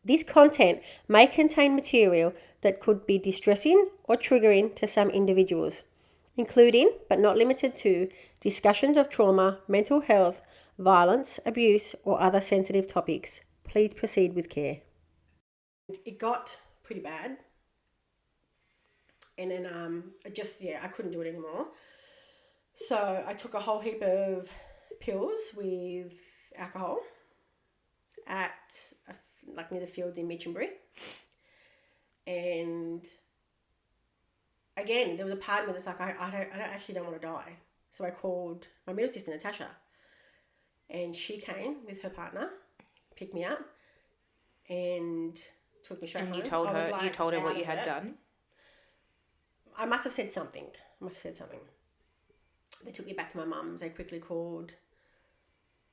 This content may contain material that could be distressing or triggering to some individuals, including, but not limited to, discussions of trauma, mental health, violence, abuse, or other sensitive topics. Please proceed with care. It got pretty bad. And then I couldn't do it anymore. So I took a whole heap of pills with alcohol at near the fields in Mitchenbury. And again, there was a part of me that's like, I don't want to die. So I called my middle sister, Natasha, and she came with her partner, picked me up, and took me straight home. And you told her what you had done? I must have said something. They took me back to my mum's. They quickly called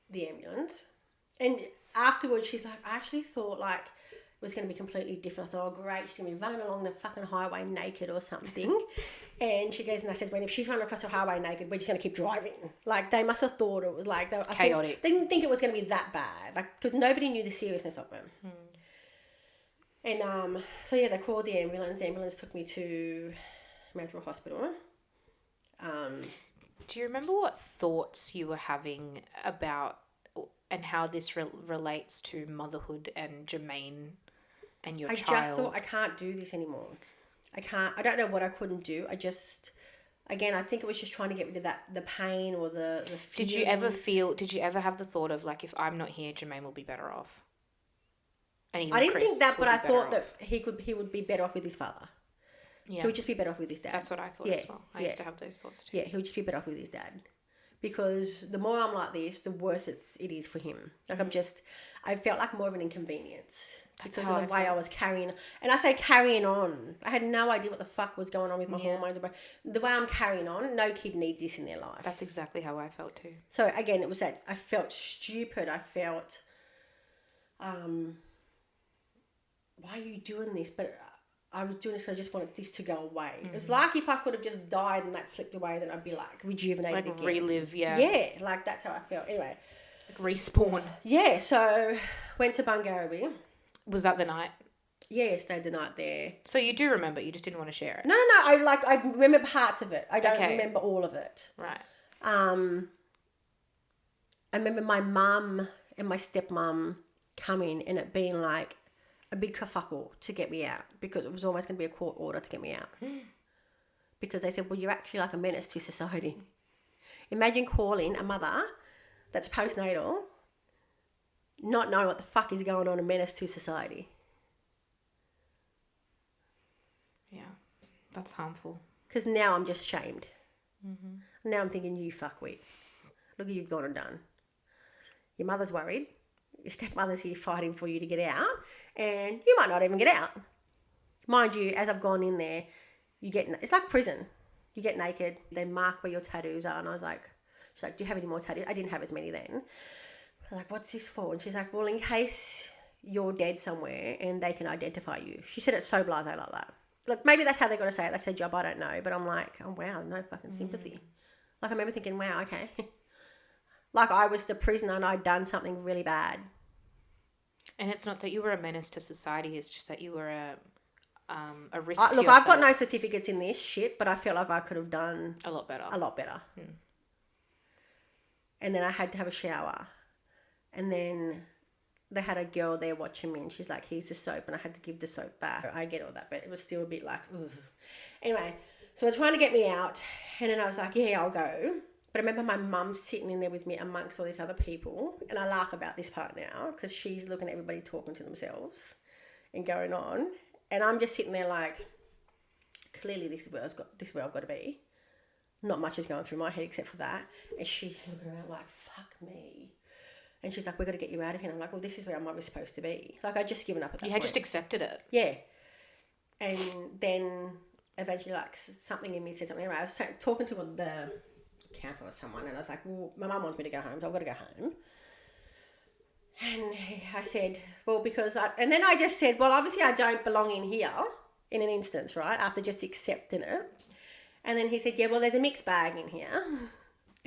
the ambulance. And afterwards, she's like, I actually thought like it was going to be completely different. I thought, oh great, she's going to be running along the fucking highway naked or something. And she goes, and I said, if she's running across the highway naked, we're just going to keep driving. Like, they must have thought it was like... chaotic. They didn't think it was going to be that bad. Like, because nobody knew the seriousness of it. And so, yeah, they called the ambulance. The ambulance took me to Mantle Hospital. Do you remember what thoughts you were having about and how this relates to motherhood and Jermaine and your child? I just thought, I can't do this anymore. I don't know what I couldn't do. I think it was just trying to get rid of the pain or the feelings. Did you ever have the thought of like, if I'm not here, Jermaine will be better off? And even I didn't Chris think that, but I thought off. that he would be better off with his father. Yeah. He would just be better off with his dad. That's what I thought as well. I used to have those thoughts too. Yeah, he would just be better off with his dad. Because the more I'm like this, the worse it is for him. Like I felt like more of an inconvenience. That's because of the way I was carrying. And I say carrying on. I had no idea what the fuck was going on with my hormones. The way I'm carrying on, no kid needs this in their life. That's exactly how I felt too. So again, it was that I felt stupid. I felt, why are you doing this? But I was doing this because I just wanted this to go away. Mm-hmm. It was like if I could have just died and that slipped away, then I'd be like rejuvenated again. Relive, yeah. Yeah, like that's how I felt. Anyway. Like respawn. Yeah, so went to Bungaroo. Was that the night? Yeah, stayed the night there. So you do remember, you just didn't want to share it? No. I remember parts of it. I don't remember all of it. Right. I remember my mum and my stepmom coming and it being like a big kerfuffle to get me out because it was almost going to be a court order to get me out. Because they said, well, you're actually like a menace to society. Imagine calling a mother that's postnatal, not knowing what the fuck is going on, a menace to society. Yeah, that's harmful. Because now I'm just shamed. Mm-hmm. Now I'm thinking, you fuckwit. Look what you've gone and done. Your mother's worried. Your stepmother's here fighting for you to get out, and you might not even get out. Mind you, as I've gone in there, it's like prison. You get naked, they mark where your tattoos are, and I was like, she's like, do you have any more tattoos? I didn't have as many then. I was like, what's this for? And she's like, well, in case you're dead somewhere and they can identify you. She said it so blasé like that. Look, maybe that's how they got to say it. That's their job, I don't know. But I'm like, oh, wow, no fucking sympathy. Like, I remember thinking, wow, okay. Like, I was the prisoner and I'd done something really bad. And it's not that you were a menace to society. It's just that you were a risk to look, yourself. I've got no certificates in this shit, but I feel like I could have done... A lot better. And then I had to have a shower. And then they had a girl there watching me and she's like, here's the soap. And I had to give the soap back. I get all that, but it was still a bit like, ugh. Anyway, so they're trying to get me out. And then I was like, yeah, I'll go. But I remember my mum sitting in there with me amongst all these other people. And I laugh about this part now because she's looking at everybody talking to themselves and going on. And I'm just sitting there like, clearly this is where I've got to be. Not much is going through my head except for that. And she's looking around like, fuck me. And she's like, we've got to get you out of here. And I'm like, well, this is where I'm always supposed to be. Like, I'd just given up at that point. You had just accepted it. Yeah. And then eventually, like, something in me said something. Anyway, I was talking to the counsellor or someone, and I was like, well, my mum wants me to go home, so I've got to go home. And I said, well, and then I just said, well, obviously I don't belong in here in an instance, right? After just accepting it. And then he said, yeah, well, there's a mixed bag in here.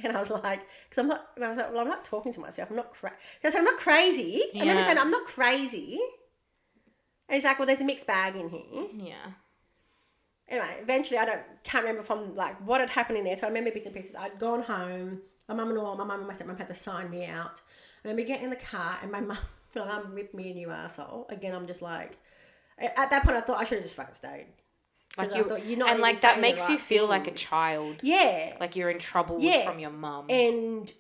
And I was like, because I'm not talking to myself. I'm not crazy. I said, I'm not crazy. I remember saying, I'm not crazy. And he's like, well, there's a mixed bag in here. Yeah. Anyway, eventually can't remember from like what had happened in there. So I remember bits and pieces. I'd gone home. My mum and my stepmom had to sign me out. I remember getting in the car and my mum ripped me a new arsehole. Again, I'm just like, at that point I thought I should have just fucking stayed. Like I thought, you're not and even like that saying makes the you right feel like a things. child. Yeah. Like you're in trouble from your mum. And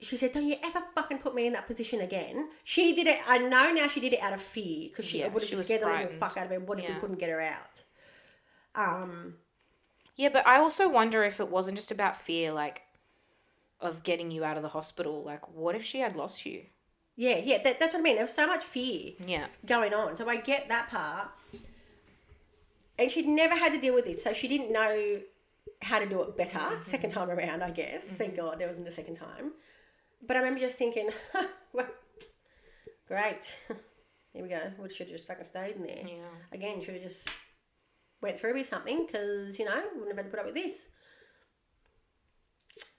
she said, don't you ever fucking put me in that position again. She did it, I know now she did it out of fear because she would have just scared the living fuck out of her. What if we couldn't get her out? Yeah, but I also wonder if it wasn't just about fear, like, of getting you out of the hospital. Like, what if she had lost you? Yeah, that's what I mean. There was so much fear going on. So I get that part. And she'd never had to deal with it, so she didn't know how to do it better. Second time around, I guess. Thank God there wasn't a second time. But I remember just thinking, well, great. Here we go. We should have just fucking stayed in there. Yeah. Again, should have just went through with something because, you know, wouldn't have had to put up with this.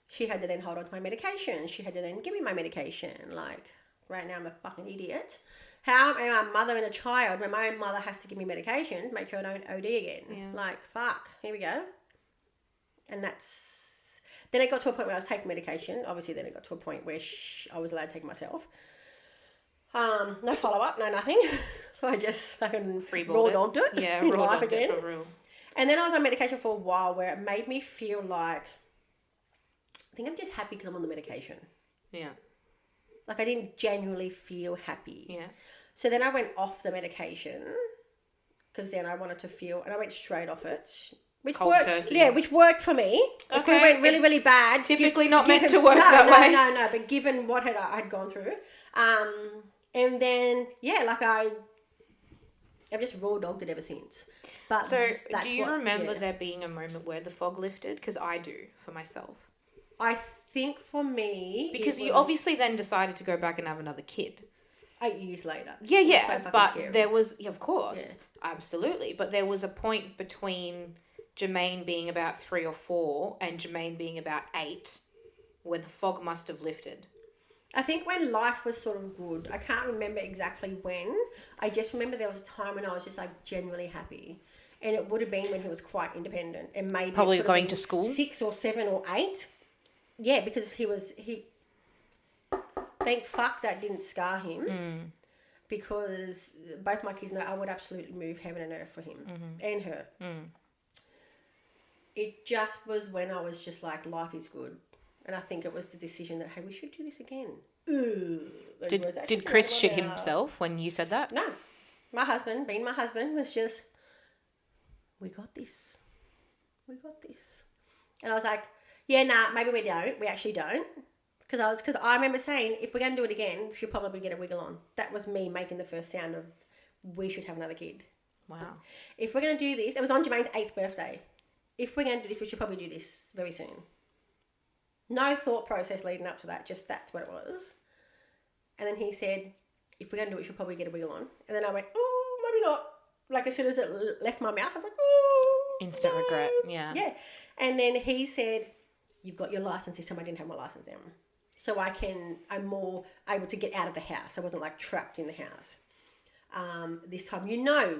She had to then hold on to my medication. She had to then give me my medication. Like, right now I'm a fucking idiot. How am I a mother and a child when my own mother has to give me medication to make sure I don't OD again? Yeah. Like, fuck. Here we go. And that's... Then it got to a point where I was taking medication. Obviously, then it got to a point where I was allowed to take it myself. No follow-up, no nothing. So I just fucking raw dogged it. Yeah, in raw life dogged again. it for real. And then I was on medication for a while where it made me feel like... I think I'm just happy because I'm on the medication. Yeah. Like, I didn't genuinely feel happy. Yeah. So then I went off the medication because then I wanted to feel... And I went straight off it. Which Cold worked, turkey. Yeah, which worked for me. It could have went really, really bad. Typically not meant to work that way. No. But given what I'd gone through. And then, yeah, like I've just raw dogged it ever since. But so do you remember there being a moment where the fog lifted? Because I do, for myself. I think for me... Because you obviously then decided to go back and have another kid. 8 years later. Yeah. So but scary. there was... Yeah, of course. Yeah. Absolutely. But there was a point between Jermaine being about 3 or 4 and Jermaine being about 8 where the fog must have lifted. I think when life was sort of good, I can't remember exactly when. I just remember there was a time when I was just like genuinely happy. And it would have been when he was quite independent. And maybe probably going to school? 6 or 7 or 8. Yeah, because he thank fuck that didn't scar him. Because both my kids know I would absolutely move heaven and earth for him and her. It just was when I was just like, life is good. And I think it was the decision that, hey, we should do this again. Did Chris shit himself when you said that? No. My husband, being my husband, was just, we got this. And I was like, yeah, nah, maybe we don't. We actually don't. Because I remember saying, if we're going to do it again, we should probably get a wiggle on. That was me making the first sound of, we should have another kid. Wow. If we're going to do this, it was on Jermaine's 8th birthday. If we're going to do this, we should probably do this very soon. No thought process leading up to that, just that's what it was. And then he said, if we're going to do it, we should probably get a wiggle on. And then I went, oh, maybe not. Like, as soon as it left my mouth, I was like, oh. Instant regret, yeah. Yeah. And then he said, you've got your license this time. I didn't have my license then. So I'm more able to get out of the house. I wasn't like trapped in the house. This time, you know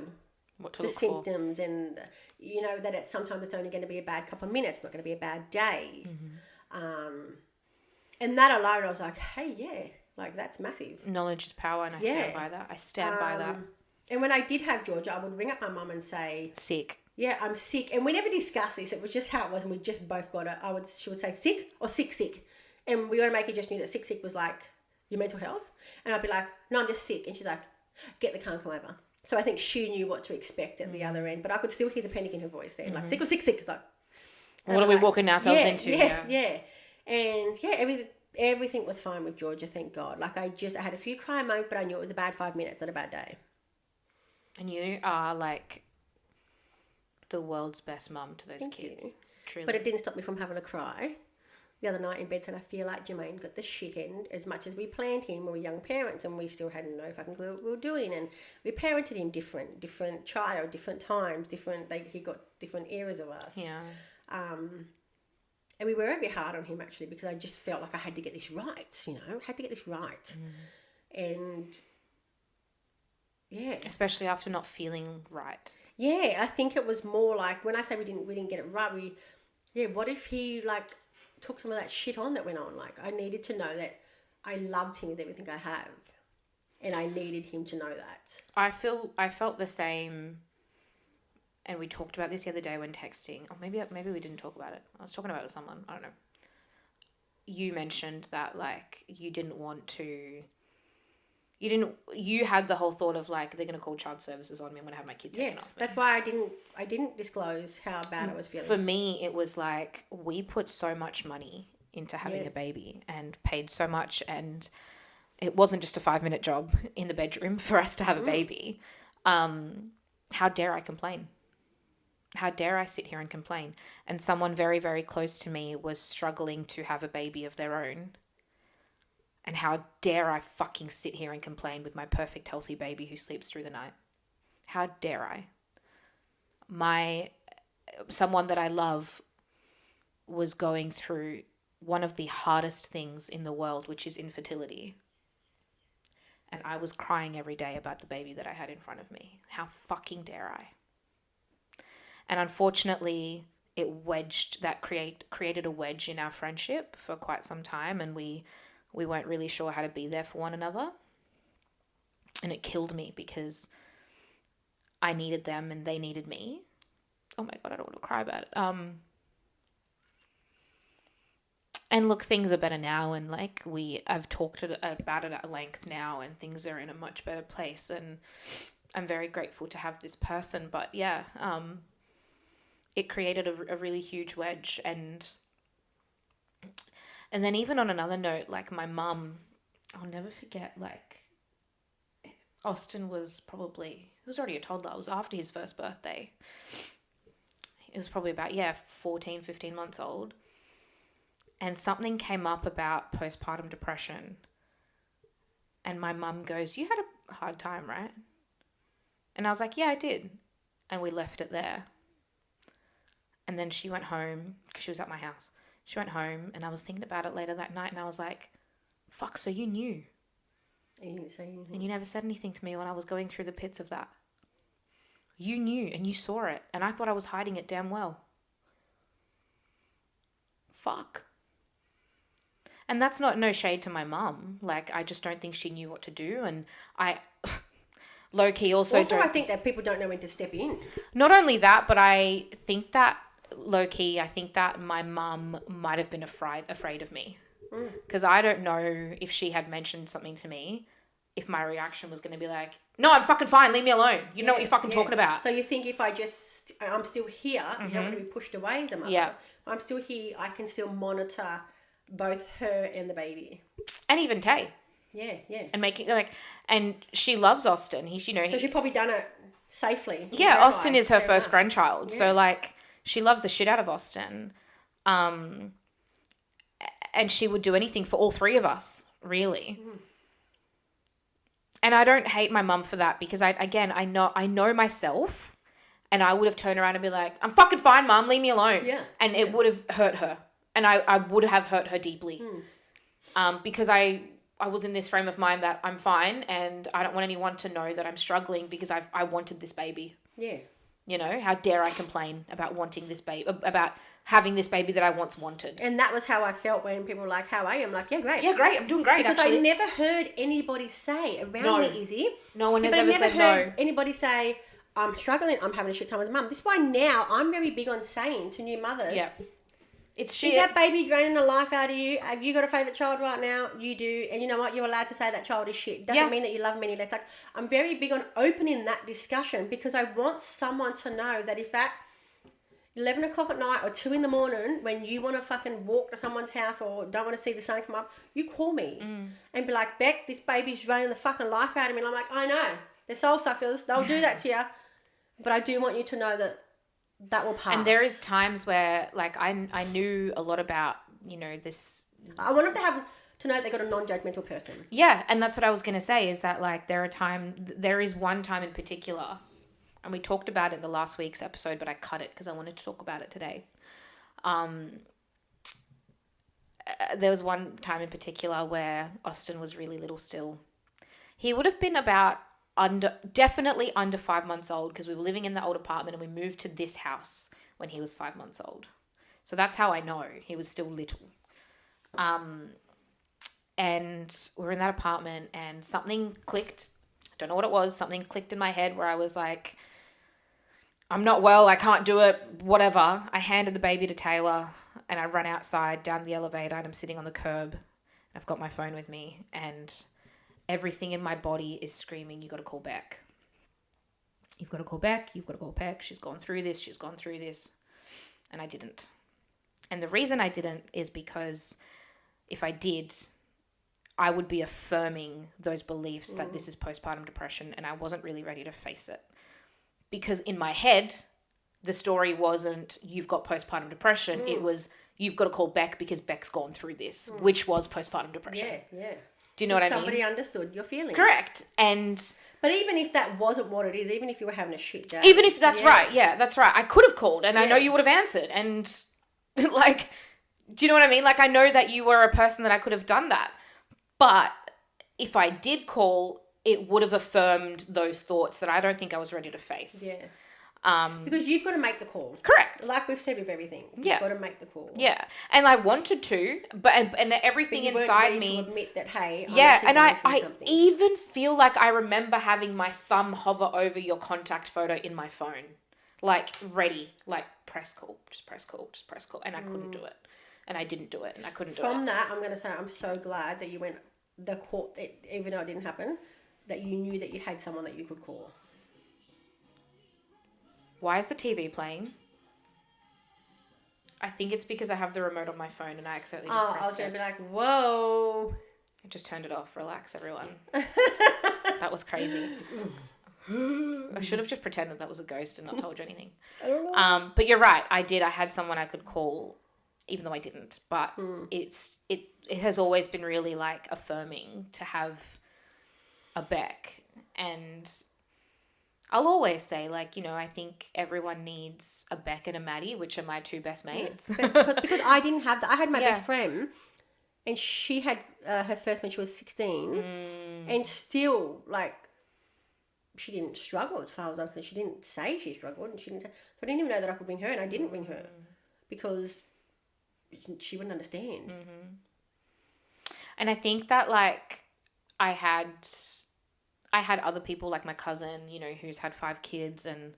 what to the look symptoms for. And you know that sometimes it's only going to be a bad couple of minutes, not going to be a bad day. And that alone, I was like, hey, yeah, like that's massive. Knowledge is power, and I stand by that. I stand by that. And when I did have Georgia, I would ring up my mum and say, sick. Yeah, I'm sick. And we never discussed this. It was just how it was, and we just both got it. She would say sick or sick. And we automatically just knew that sick was like your mental health. And I'd be like, no, I'm just sick. And she's like, get the car and come over. So I think she knew what to expect at the other end. But I could still hear the panic in her voice then. Like, sick or sick. It's like, what are we walking ourselves into? Yeah. And everything was fine with Georgia, thank God. Like, I had a few cry moments, but I knew it was a bad 5 minutes, not a bad day. And you are like the world's best mum to those kids. Truly. But it didn't stop me from having a cry. The other night in bed said, I feel like Jermaine got the shit end as much as we planned him. We were young parents and we still had no fucking clue what we were doing. And we parented him different child, different times, he got different eras of us. Yeah. And we were a bit hard on him actually because I just felt like I had to get this right, And Yeah. Especially after not feeling right. Yeah, I think it was more like, when I say we didn't get it right, what if he, like, took some of that shit on that went on? Like, I needed to know that I loved him with everything I have. And I needed him to know that. I felt the same, and we talked about this the other day when texting. Or maybe we didn't talk about it. I was talking about it with someone. I don't know. You mentioned that, like, you had the whole thought of, like, they're going to call child services on me. I'm going to have my kid taken off me. That's why I didn't disclose how bad I was feeling. For me, it was like, we put so much money into having a baby and paid so much, and it wasn't just a 5-minute job in the bedroom for us to have a baby. How dare I complain? How dare I sit here and complain? And someone very, very close to me was struggling to have a baby of their own. And how dare I fucking sit here and complain with my perfect, healthy baby who sleeps through the night? How dare I? Someone that I love was going through one of the hardest things in the world, which is infertility. And I was crying every day about the baby that I had in front of me. How fucking dare I? And unfortunately, created a wedge in our friendship for quite some time, and we weren't really sure how to be there for one another. And it killed me because I needed them and they needed me. Oh my God, I don't want to cry about it. And look, things are better now, and like I've talked about it at length now, and things are in a much better place, and I'm very grateful to have this person. But yeah, it created a really huge wedge, and then even on another note, like my mum, I'll never forget, like Austin was already a toddler. It was after his first birthday. It was probably about 14, 15 months old. And something came up about postpartum depression. And my mum goes, "You had a hard time, right?" And I was like, "Yeah, I did." And we left it there. And then she went home, because she was at my house. She went home, and I was thinking about it later that night, and I was like, fuck, so you knew. And you didn't say anything. And you never said anything to me when I was going through the pits of that. You knew, and you saw it, and I thought I was hiding it damn well. Fuck. And that's no shade to my mum. Like, I just don't think she knew what to do. And I low-key also I think that people don't know when to step in. Not only that, but I think that low-key, I think that my mum might have been afraid of me. Because I don't know if she had mentioned something to me, if my reaction was going to be like, "No, I'm fucking fine, leave me alone. You know what you're fucking talking about." So you think if I'm still here, you don't want to be pushed away as a mother. Yeah. I'm still here, I can still monitor both her and the baby. And even Tay. Yeah. And making, like, and she loves Austin. So she's probably done it safely. Yeah, Austin is her first grandchild. Yeah. So, like, she loves the shit out of Austin. And she would do anything for all three of us, really. And I don't hate my mum for that, because I know myself, and I would have turned around and be like, "I'm fucking fine, Mum, leave me alone." Yeah. And it would have hurt her. And I would have hurt her deeply. Because I was in this frame of mind that I'm fine, and I don't want anyone to know that I'm struggling, because I wanted this baby. Yeah. You know, how dare I complain about wanting this baby, about having this baby that I once wanted. And that was how I felt when people were like, "How are you?" I'm like, "Yeah, great." Yeah, great. I'm doing great, because actually. I never heard anybody say around me, Izzy. No one has ever said no. I never heard anybody say, "I'm struggling, I'm having a shit time as a mum." This is why now I'm very big on saying to new mothers, yeah, it's shit. Is that baby draining the life out of you? Have you got a favourite child right now? You do. And you know what? You're allowed to say that child is shit. Doesn't mean that you love them any less. Like, I'm very big on opening that discussion, because I want someone to know that if at 11 o'clock at night or 2 in the morning, when you want to fucking walk to someone's house or don't want to see the sun come up, you call me and be like, "Bec, this baby's draining the fucking life out of me." And I'm like, "I know. They're soul suckers. They'll do that to you. But I do want you to know that will pass." And there is times where, like, I knew a lot about, this. I want them to know they got a non-judgmental person. Yeah, and that's what I was going to say, is that, like, there is one time in particular, and we talked about it in the last week's episode, but I cut it because I wanted to talk about it today. There was one time in particular where Austin was really little still. He would have been about definitely under 5 months old, because we were living in the old apartment and we moved to this house when he was 5 months old. So that's how I know he was still little. And we were in that apartment and something clicked. I don't know what it was. Something clicked in my head where I was like, I'm not well. I can't do it. Whatever. I handed the baby to Taylor and I run outside down the elevator and I'm sitting on the curb. I've got my phone with me and everything in my body is screaming, you got to call Bec. You've got to call Bec. You've got to call Bec. She's gone through this. She's gone through this. And I didn't. And the reason I didn't is because if I did, I would be affirming those beliefs that this is postpartum depression, and I wasn't really ready to face it. Because in my head, the story wasn't you've got postpartum depression. It was you've got to call Bec because Bec's gone through this, which was postpartum depression. Yeah. Do you know what I mean? Somebody understood your feelings. Correct. But even if that wasn't what it is, even if you were having a shit day. Even if that's right. Yeah, that's right. I could have called and I know you would have answered. And like, do you know what I mean? Like, I know that you were a person that I could have done that. But if I did call, it would have affirmed those thoughts that I don't think I was ready to face. Yeah. Because you've got to make the call. Correct. Like we've said with everything. You've got to make the call. Yeah. And I wanted to, but and everything but you inside weren't ready me. to admit that, hey, I'm yeah, and I even feel like I remember having my thumb hover over your contact photo in my phone. Like, ready. Like, press call. Just press call. Just press call. And I couldn't do it. And I didn't do it. And I couldn't do it. From that, I'm going to say I'm so glad that you went the call, even though it didn't happen, that you knew that you had someone that you could call. Why is the TV playing? I think it's because I have the remote on my phone and I accidentally just pressed it. I was going to be like, whoa. I just turned it off. Relax, everyone. That was crazy. I should have just pretended that was a ghost and not told you anything. I don't know. But you're right. I did. I had someone I could call, even though I didn't. But it has always been really like affirming to have a Bec. And I'll always say, like, you know, I think everyone needs a Bec and a Maddie, which are my two best mates. Because I didn't have that. I had my best friend, and she had her first when she was 16, and still, like, she didn't struggle as far as I'm concerned. She didn't say she struggled, and she didn't say, so I didn't even know that I could ring her, and I didn't ring her because she wouldn't understand. And I think that, like, I had other people, like my cousin, you know, who's had 5 kids, and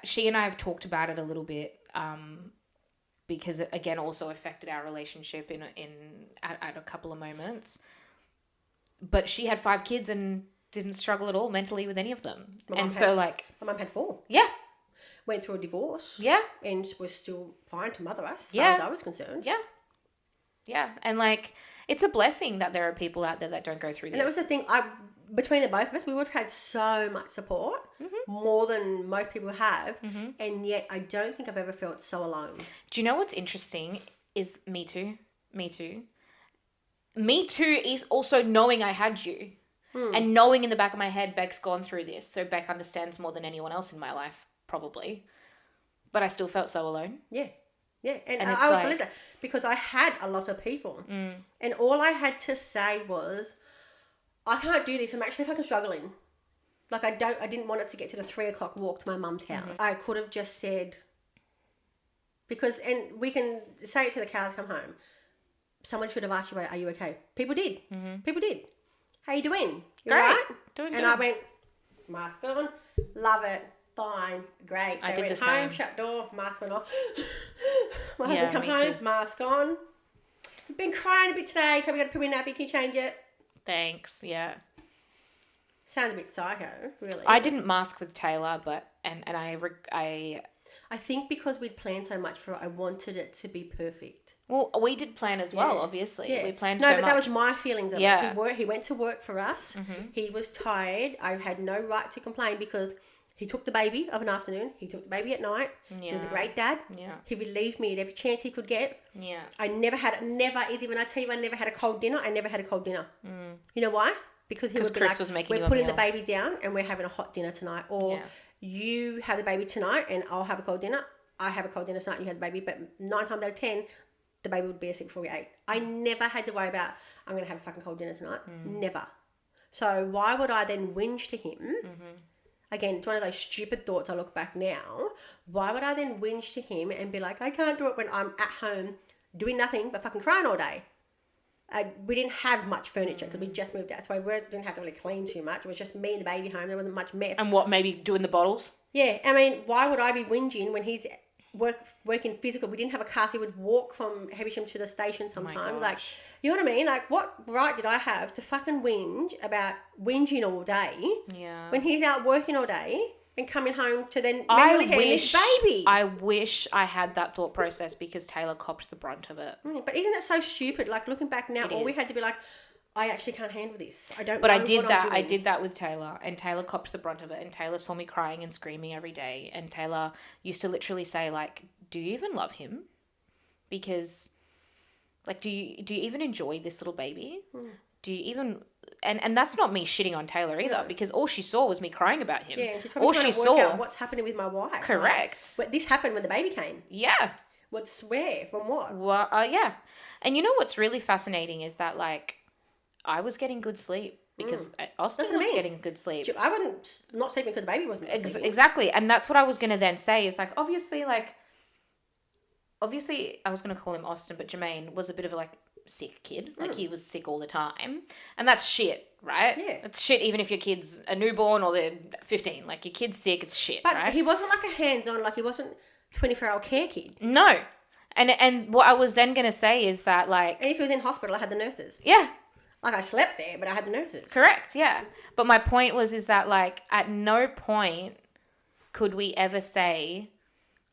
she and I have talked about it a little bit because it, again, also affected our relationship at a couple of moments. But she had 5 kids and didn't struggle at all mentally with any of them. My mum had 4. Yeah. Went through a divorce. Yeah. And was still fine to mother us as far as I was concerned. Yeah. Yeah. And, like, it's a blessing that there are people out there that don't go through this. And that was the thing, between the both of us, we would have had so much support, more than most people have, and yet I don't think I've ever felt so alone. Do you know what's interesting is me too. Me too is also knowing I had you. And knowing in the back of my head, Bec's gone through this, so Bec understands more than anyone else in my life, probably. But I still felt so alone. Yeah. Yeah, and I would believe that because I had a lot of people. And all I had to say was, I can't do this. I'm actually fucking struggling. Like, I didn't want it to get to the 3:00 walk to my mum's house. I could have just said, and we can say it to the cows come home. Someone should have asked you, are you okay? People did. People did. How you doing? You Great. right? Doing and good. I went, mask on, love it, fine, great. I they did went the home, same. shut door, mask went off. My husband come me home, too. mask on. I've been crying a bit today. Can we get a poo nappy? Can you change it? Thanks, yeah. Sounds a bit psycho, really. I didn't mask with Taylor, but I think because we'd planned so much for it, I wanted it to be perfect. Well, we did plan as well, obviously. Yeah. We planned so so much. No, but that was my feelings of it. He went to work for us. He was tired. I had no right to complain because he took the baby of an afternoon. He took the baby at night. Yeah. He was a great dad. Yeah. He relieved me at every chance he could get. Yeah. I never, Izzy, when I tell you I never had a cold dinner, I never had a cold dinner. You know why? Because he would be Chris like, was making we're putting the baby down and we're having a hot dinner tonight. Or you have the baby tonight and I'll have a cold dinner. I have a cold dinner tonight and you have the baby. But 9 times out of 10, the baby would be asleep before we ate. I never had to worry about, I'm going to have a fucking cold dinner tonight. Never. So why would I then whinge to him? Again, it's one of those stupid thoughts I look back now. Why would I then whinge to him and be like, I can't do it when I'm at home doing nothing but fucking crying all day? We didn't have much furniture because we just moved out. So we didn't have to really clean too much. It was just me and the baby home. There wasn't much mess. And what, maybe doing the bottles? Yeah. I mean, why would I be whinging when he's working physical? We didn't have a car, so he would walk from Hebersham to the station sometimes. Like, you know what I mean? Like, what right did I have to fucking whinge about whinging all day when he's out working all day and coming home to then manually handle his baby? I wish I had that thought process because Taylor copped the brunt of it. But isn't it so stupid? Like, looking back now, we had to be like, I actually can't handle this. I don't. But know I did what that. I'm doing. I did that with Taylor, and Taylor copped the brunt of it. And Taylor saw me crying and screaming every day. And Taylor used to literally say, like, "Do you even love him? Because, like, do you even enjoy this little baby? Do you even?" And that's not me shitting on Taylor either, because all she saw was me crying about him. Yeah, she's probably trying to work out what's happening with my wife. Correct. But this happened when the baby came. Yeah. Where? From what? Well, yeah. And you know what's really fascinating is that, like, I was getting good sleep because Austin was getting good sleep. I wasn't not sleeping because the baby wasn't sleeping. Exactly. And that's what I was going to then say is, like, obviously, I was going to call him Austin, but Jermaine was a bit of a, like, sick kid. Like, he was sick all the time. And that's shit, right? Yeah. It's shit even if your kid's a newborn or they're 15. Like, your kid's sick, it's shit, but right? He wasn't like a hands-on, like, he wasn't 24-hour care kid. No. And what I was then going to say is that, like... And if he was in hospital, I had the nurses. Yeah. Like, I slept there, but I had the nurses. Correct, yeah. But my point is that, like, at no point could we ever say,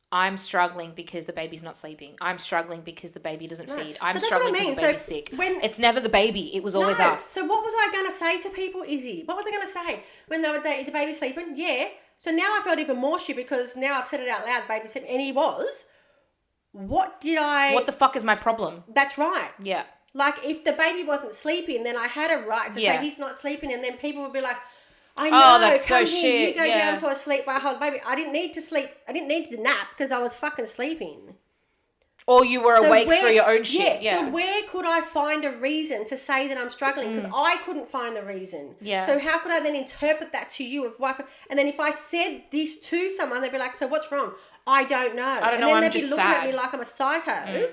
I'm struggling because the baby's not sleeping. I'm struggling because the baby doesn't feed. I'm struggling because the baby's sick. It's never the baby. It was always us. So what was I going to say to people, Izzy? What was I going to say when they would say, is the baby sleeping? Yeah. So now I felt even more stupid because now I've said it out loud, baby sleeping. And he was. What the fuck is my problem? That's right. Yeah. Like, if the baby wasn't sleeping, then I had a right to say he's not sleeping, and then people would be like, I know, that's come so here, shit. you go down for a sleep while I hold the baby. I didn't need to sleep. I didn't need to nap because I was fucking sleeping. Or you were awake for your own shit. Yeah. So where could I find a reason to say that I'm struggling? Because I couldn't find the reason. Yeah. So how could I then interpret that to you? And then if I said this to someone, they'd be like, so what's wrong? I don't know. And then they'd be looking at me like I'm a psycho.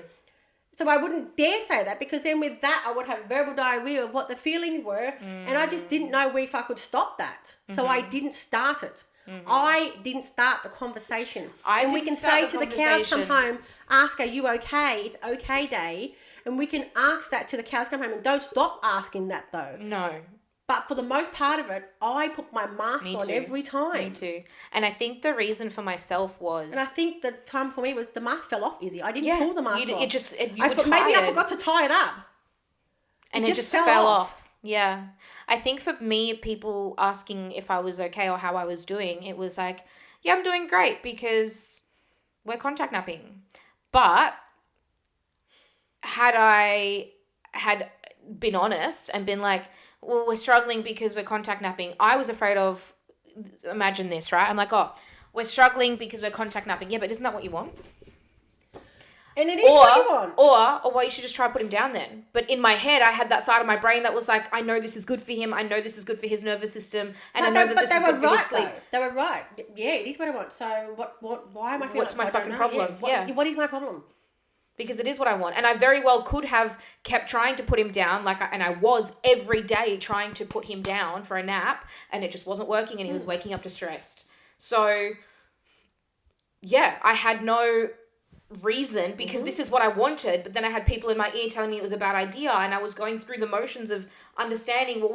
So I wouldn't dare say that, because then with that I would have verbal diarrhea of what the feelings were, and I just didn't know if I could stop that. So I didn't start it. I didn't start the conversation. And we can say to the cows come home, ask, are you okay? It's okay day. And we can ask that to the cows come home, and don't stop asking that though. No. But for the most part of it, I put my mask on every time. Me too. And I think the reason for myself was... And I think the time for me was the mask fell off, Izzy. I didn't pull the mask off. You were tired. Maybe I forgot to tie it up. And it just fell off. Yeah. I think for me, people asking if I was okay or how I was doing, it was like, yeah, I'm doing great because we're contact napping. But had I been honest and been like, well, we're struggling because we're contact napping, I was afraid of, imagine this, right? I'm like, oh, we're struggling because we're contact napping. Yeah, but isn't that what you want? And it is what you want. Or well, you should just try to put him down then. But in my head, I had that side of my brain that was like, I know this is good for him. I know this is good for his nervous system. And I know that this is good for his sleep. They were right. Yeah, it is what I want. So why am I feeling What's my fucking problem? Yeah. What is my problem? Because it is what I want. And I very well could have kept trying to put him down, and I was every day trying to put him down for a nap, and it just wasn't working, and he was waking up distressed. So, yeah, I had no reason because this is what I wanted, but then I had people in my ear telling me it was a bad idea, and I was going through the motions of understanding, well,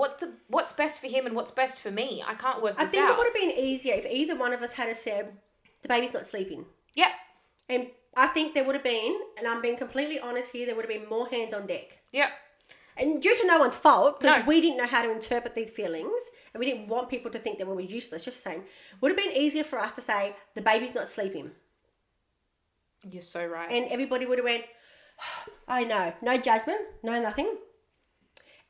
what's best for him and what's best for me? I can't work this out. I think it would have been easier if either one of us had said, the baby's not sleeping. Yeah. And I think there would have been, and I'm being completely honest here, there would have been more hands on deck. Yep. And due to no one's fault, because we didn't know how to interpret these feelings, and we didn't want people to think that we were useless, just the same, would have been easier for us to say, the baby's not sleeping. You're so right. And everybody would have went, I know, no judgment, no nothing.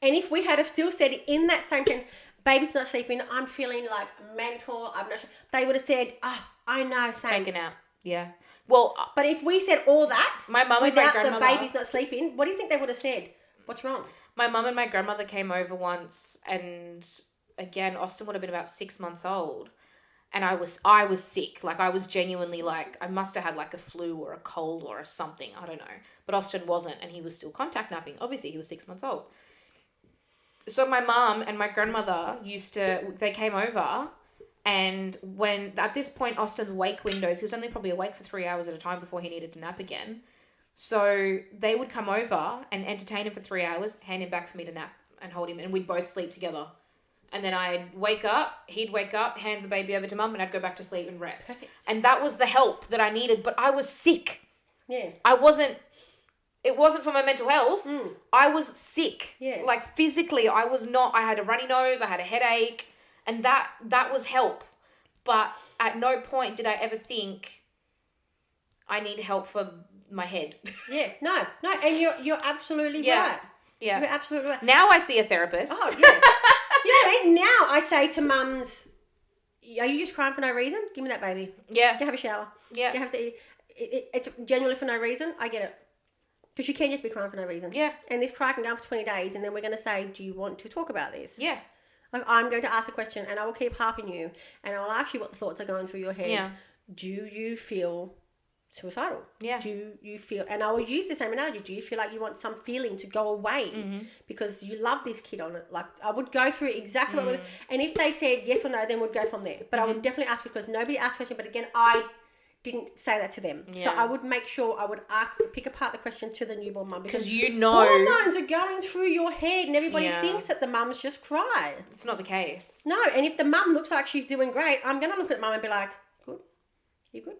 And if we had have still said it in that same time, baby's not sleeping, I'm feeling like mental, they would have said, I know, same. Taken out. Yeah. Well, but if we said all that, my mum without the baby's not sleeping, what do you think they would have said? What's wrong? My mum and my grandmother came over once, and again, Austin would have been about 6 months old. And I was sick. Like, I was genuinely like, I must have had like a flu or a cold or a something. I don't know. But Austin wasn't, and he was still contact napping. Obviously, he was 6 months old. So my mum and my grandmother they came over, and at this point, Austin's wake windows, he was only probably awake for 3 hours at a time before he needed to nap again. So they would come over and entertain him for 3 hours, hand him back for me to nap and hold him, and we'd both sleep together. And then I'd wake up, he'd wake up, hand the baby over to mum, and I'd go back to sleep and rest. Perfect. And that was the help that I needed, but I was sick. Yeah. It wasn't for my mental health. I was sick. Yeah. Like, physically, I was not, I had a runny nose, I had a headache, and that was help. But at no point did I ever think I need help for my head. Yeah. No. And you're absolutely right. Yeah. You're absolutely right. Now I see a therapist. Oh, yeah. Yeah, and now I say to mums, are you just crying for no reason? Give me that baby. Yeah. Go have a shower. Yeah. Go have to eat. It's genuinely for no reason. I get it. Because you can't just be crying for no reason. Yeah. And this cry can go on for 20 days, and then we're going to say, do you want to talk about this? Yeah. Like, I'm going to ask a question, and I will keep harping you, and I'll ask you what the thoughts are going through your head. Yeah. Do you feel suicidal? Yeah. Do you feel, and I will use the same analogy, do you feel like you want some feeling to go away because you love this kid on it? Like, I would go through exactly what and if they said yes or no, then we'd go from there. But I would definitely ask, because nobody asked question, but again, I didn't say that to them. Yeah. So I would make sure I would pick apart the question to the newborn mum, because you know hormones are going through your head, and everybody Yeah. thinks that the mums just cry. It's not the case. No, and if the mum looks like she's doing great, I'm going to look at mum and be like, good? You good?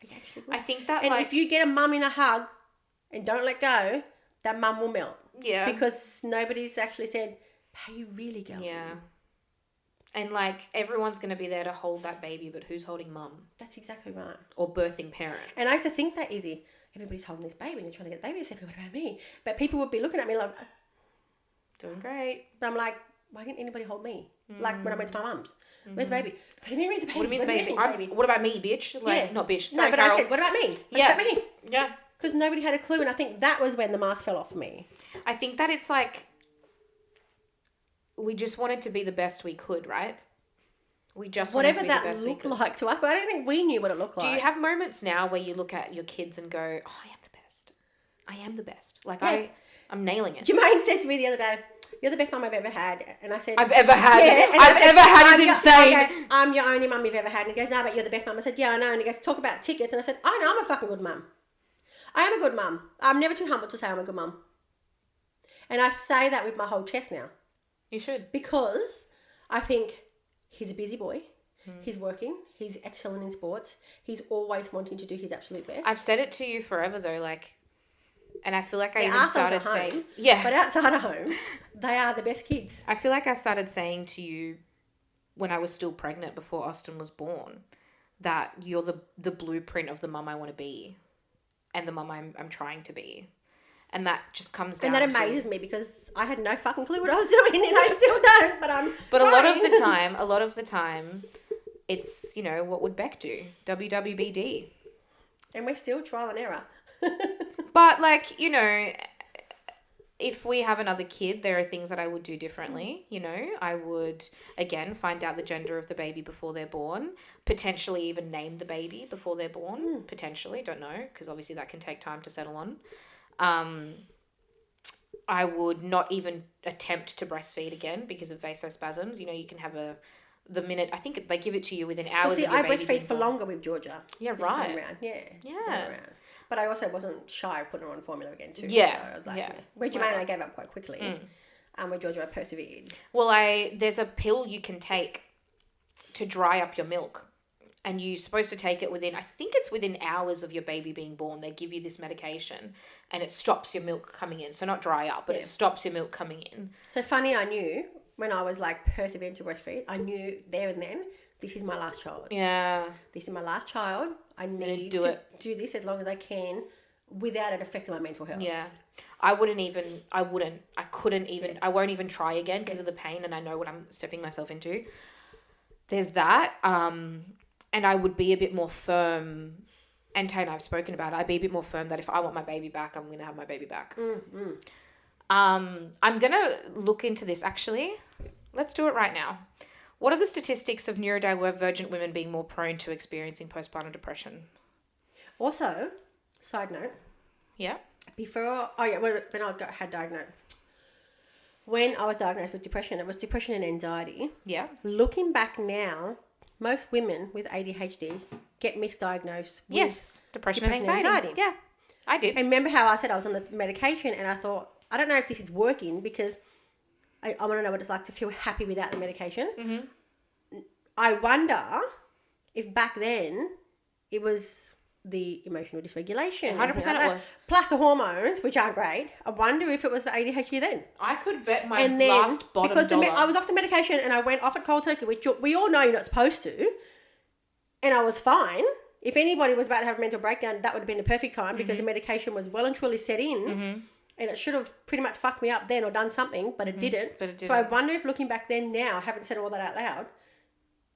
You're actually good? I think that, And like, if you get a mum in a hug and don't let go, that mum will melt. Yeah. Because nobody's actually said, how you really going? Yeah. And, like, everyone's going to be there to hold that baby, but who's holding mum? That's exactly right. Or birthing parent? And I used to think that, Izzy, everybody's holding this baby and they're trying to get the baby. So what about me? But people would be looking at me like, Doing great. but I'm like, why didn't anybody hold me? Like when I went to my mum's. Where's the baby? What do you mean, where's the baby? What do you mean, What baby? do you mean, What about me, bitch? Like, Yeah. not bitch. No, Sorry, but Carol. I said, what about me? What Yeah. about me? Yeah. Because nobody had a clue, and I think that was when the mask fell off for me. I think that it's like, we just wanted to be the best we could, right? We just wanted Whatever to be the that best we looked could. like to us, but I don't think we knew what it looked like. Do you have moments now where you look at your kids and go, oh, I am the best. I am the best. Like, Yeah. I'm nailing it. Jermaine said to me the other day, you're the best mum I've ever had. And I said, I've ever had. Yeah, and I've I said, ever had "I'm is your-" insane. I go, I'm your only mum you've ever had. And he goes, no, but you're the best mum. I said, yeah, I know. And he goes, talk about tickets. And I said, I know, I'm a fucking good mum. I am a good mum. I'm never too humble to say I'm a good mum. And I say that with my whole chest now. You should. Because I think he's a busy boy. He's working. He's excellent in sports. He's always wanting to do his absolute best. I've said it to you forever though, like, and I feel like I Their even arseholes started at home, saying, yeah. But outside of home, they are the best kids. I feel like I started saying to you when I was still pregnant before Austin was born that you're the blueprint of the mum I want to be and the mum I'm trying to be. And that just comes down And that to... amazes me because I had no fucking clue what I was doing, and I still don't, but I'm But trying. a lot of the time, it's, you know, what would Bec do? WWBD. And we're still trial and error. But, like, you know, if we have another kid, there are things that I would do differently, you know. I would, again, find out the gender of the baby before they're born, potentially even name the baby before they're born, potentially, don't know, because obviously that can take time to settle on. I would not even attempt to breastfeed again because of vasospasms. You know, you can have the minute, I think they give it to you within hours See, of your I baby breastfeed being for born. longer with Georgia. Yeah, this time right. around. Yeah. Yeah. this time around. But I also wasn't shy of putting her on formula again too. Yeah, So I was like, yeah. Where Jermaine and I gave up quite quickly. Where Georgia I persevered. Well, there's a pill you can take to dry up your milk. And you're supposed to take it within, I think it's within hours of your baby being born. They give you this medication and it stops your milk coming in. So not dry up, but it stops your milk coming in. So funny, I knew when I was like persevering to breastfeed, I knew there and then, this is my last child. Yeah. This is my last child. I need do to it. do this as long as I can without it affecting my mental health. Yeah. I couldn't even, I won't even try again because of the pain and I know what I'm stepping myself into. There's that. And I would be a bit more firm, and Tay and I have spoken about it, I'd be a bit more firm that if I want my baby back, I'm going to have my baby back. I'm going to look into this, actually. Let's do it right now. What are the statistics of neurodivergent women being more prone to experiencing postpartum depression? Also, side note. Yeah. When I had diagnosed. When I was diagnosed with depression, it was depression and anxiety. Yeah. Looking back now, most women with ADHD get misdiagnosed with depression and anxiety. Yeah, I did. And remember how I said I was on the medication and I thought, I don't know if this is working because I want to know what it's like to feel happy without the medication. Mm-hmm. I wonder if back then it was the emotional dysregulation. 100% it was. Plus the hormones, which are great. I wonder if it was the ADHD then. I could bet my last bottom because dollar. I was off the medication and I went off at cold turkey, which we all know you're not supposed to, and I was fine. If anybody was about to have a mental breakdown, that would have been the perfect time because the medication was well and truly set in, and it should have pretty much fucked me up then or done something, but it didn't. So I wonder if looking back then now, I haven't said all that out loud,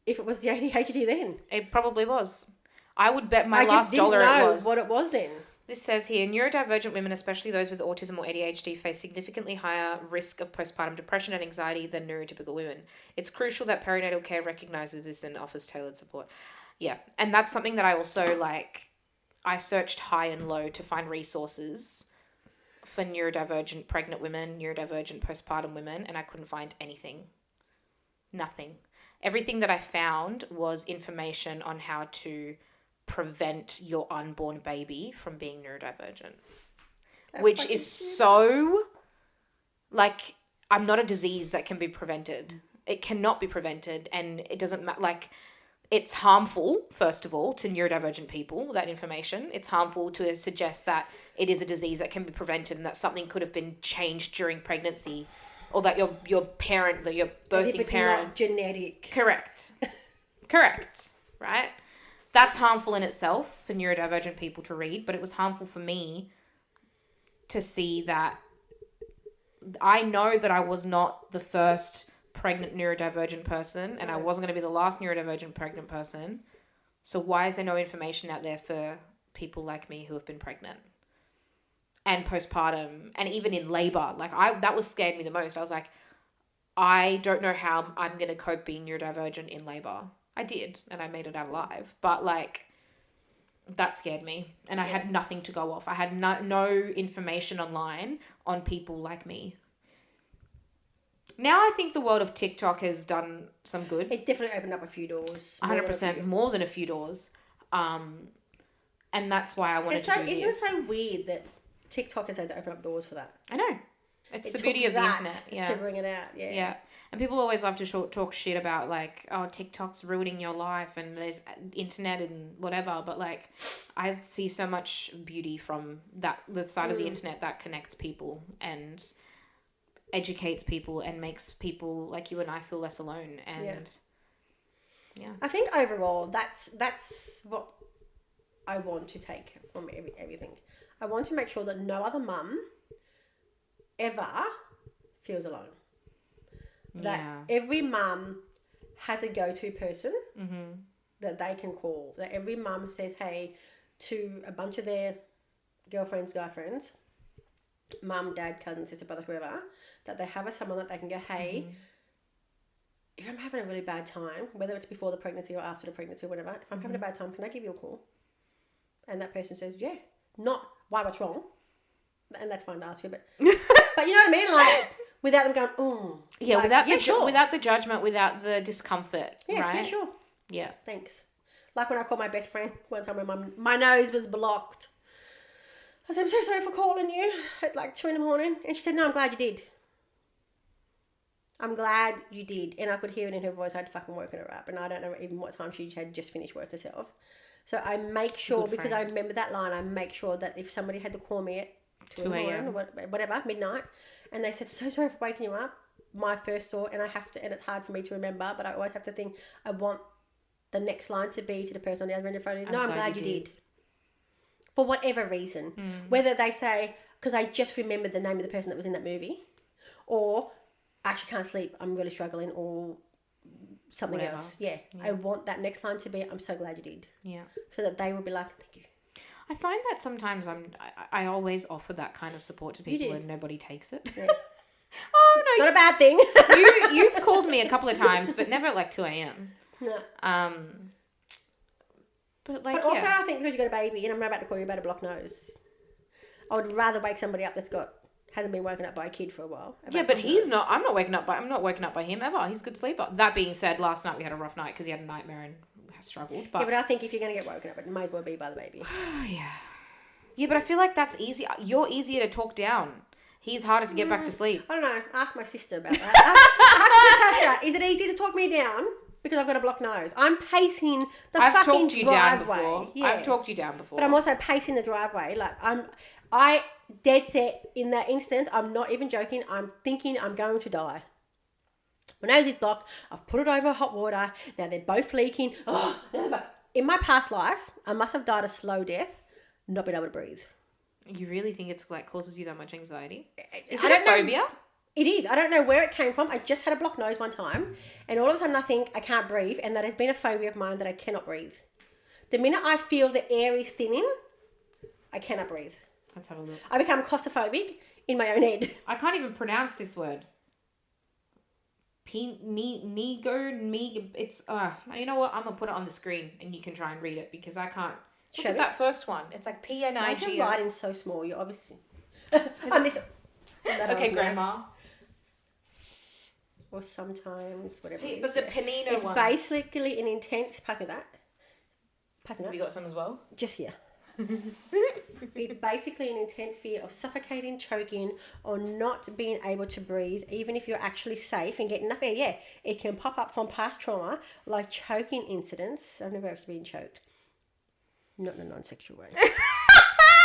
if it was the ADHD then. It probably was. I would bet my last dollar it was. I just didn't know what it was then. This says here, neurodivergent women, especially those with autism or ADHD, face significantly higher risk of postpartum depression and anxiety than neurotypical women. It's crucial that perinatal care recognises this and offers tailored support. Yeah, and that's something that I also, I searched high and low to find resources for neurodivergent pregnant women, neurodivergent postpartum women, and I couldn't find anything. Nothing. Everything that I found was information on how to prevent your unborn baby from being neurodivergent, which is so, I'm not a disease that can be prevented. It cannot be prevented, and it doesn't matter, it's harmful, first of all, to neurodivergent people, that information. It's harmful to suggest that it is a disease that can be prevented and that something could have been changed during pregnancy, or that your parent, that your birthing As if it's parent... not genetic. Correct. Right? That's harmful in itself for neurodivergent people to read, but it was harmful for me to see that I know that I was not the first pregnant neurodivergent person, and I wasn't going to be the last neurodivergent pregnant person. So why is there no information out there for people like me who have been pregnant and postpartum and even in labor? That was scared me the most. I was like, I don't know how I'm going to cope being neurodivergent in labor. I did, and I made it out alive. But, that scared me. And I had nothing to go off. I had no information online on people like me. Now I think the world of TikTok has done some good. It definitely opened up a few doors. 100%, more than a few doors. And that's why I wanted to do this. Isn't it so weird that TikTok has had to open up doors for that? I know. It's the beauty of the internet. Yeah. To bring it out, yeah. Yeah. And people always love to talk shit about, TikTok's ruining your life and there's internet and whatever. But, I see so much beauty from the side of the internet that connects people and educates people and makes people like you and I feel less alone. And, yeah. I think overall that's what I want to take from everything. I want to make sure that no other mum ever feels alone. That every mum has a go-to person that they can call. That every mum says, hey, to a bunch of their girlfriends, guy friends, mum, dad, cousin, sister, brother, whoever, that they have someone that they can go, hey, if I'm having a really bad time, whether it's before the pregnancy or after the pregnancy or whatever, if I'm having a bad time, can I give you a call? And that person says, yeah. Not, why, what's wrong? And that's fine to ask you, but but you know what I mean? Without them going, oh. Yeah, without the judgment, without the discomfort, right? Yeah, sure. Yeah. Thanks. Like when I called my best friend one time when my nose was blocked. I said, I'm so sorry for calling you at 2 a.m. And she said, no, I'm glad you did. I'm glad you did. And I could hear it in her voice. I'd fucking woken her up. And I don't know even what time she had just finished work herself. So I make sure, because I remember that line, I make sure that if somebody had to call me at 2 a.m. or whatever, midnight, and they said, so sorry for waking you up, my first thought, and and it's hard for me to remember, but I always have to think, I want the next line to be to the person on the other end of the phone, I'm glad you did. For whatever reason. Whether they say, because I just remembered the name of the person that was in that movie, or I actually can't sleep, I'm really struggling, or something else. Yeah. I want that next line to be, I'm so glad you did. Yeah. So that they will be like, thank you. I find that sometimes I always offer that kind of support to people do. and nobody takes it. Yeah. Oh no, Not a bad thing. you've called me a couple of times, but never at like 2 a.m. No. But like, But also, I think because you got a baby, and I'm not about to call you about a blocked nose, I would rather wake somebody up hasn't been woken up by a kid for a while. Yeah, but I'm not woken up by him ever. He's a good sleeper. That being said, last night we had a rough night because he had a nightmare and struggled. But yeah, but I think if you're going to get woken up, it might as well be by the baby. Yeah, but I feel like that's easy. You're easier to talk down. He's harder to get back to sleep. I don't know. Ask my sister about that. Natasha, is it easy to talk me down because I've got a blocked nose? I'm pacing the I've fucking talked you driveway. down before. Yeah. I've talked you down before. But I'm also pacing the driveway. Like I dead set in that instance. I'm not even joking. I'm thinking I'm going to die. My nose is blocked. I've put it over hot water. Now they're both leaking. Oh, in my past life, I must have died a slow death, not being able to breathe. You really think it's like causes you that much anxiety? Is I it don't a know. phobia? It is. I don't know where it came from. I just had a blocked nose one time, and all of a sudden I think I can't breathe, and that has been a phobia of mine that I cannot breathe. The minute I feel the air is thinning, I cannot breathe. Let's have a look. I become claustrophobic in my own head. I can't even pronounce this word. It's you know what? I'm gonna put it on the screen and you can try and read it because I can't. Look at that first one. It's like Why is PNIG. your writing so small? You're obviously. Okay, Grandma. Or sometimes whatever. But the panino it's one. basically an intense. Pack me that. Have you got some as well? Just here. It's basically an intense fear of suffocating, choking, or not being able to breathe, even if you're actually safe and getting enough air. Yeah, it can pop up from past trauma, like choking incidents. I've never actually been choked. Not in a non-sexual way.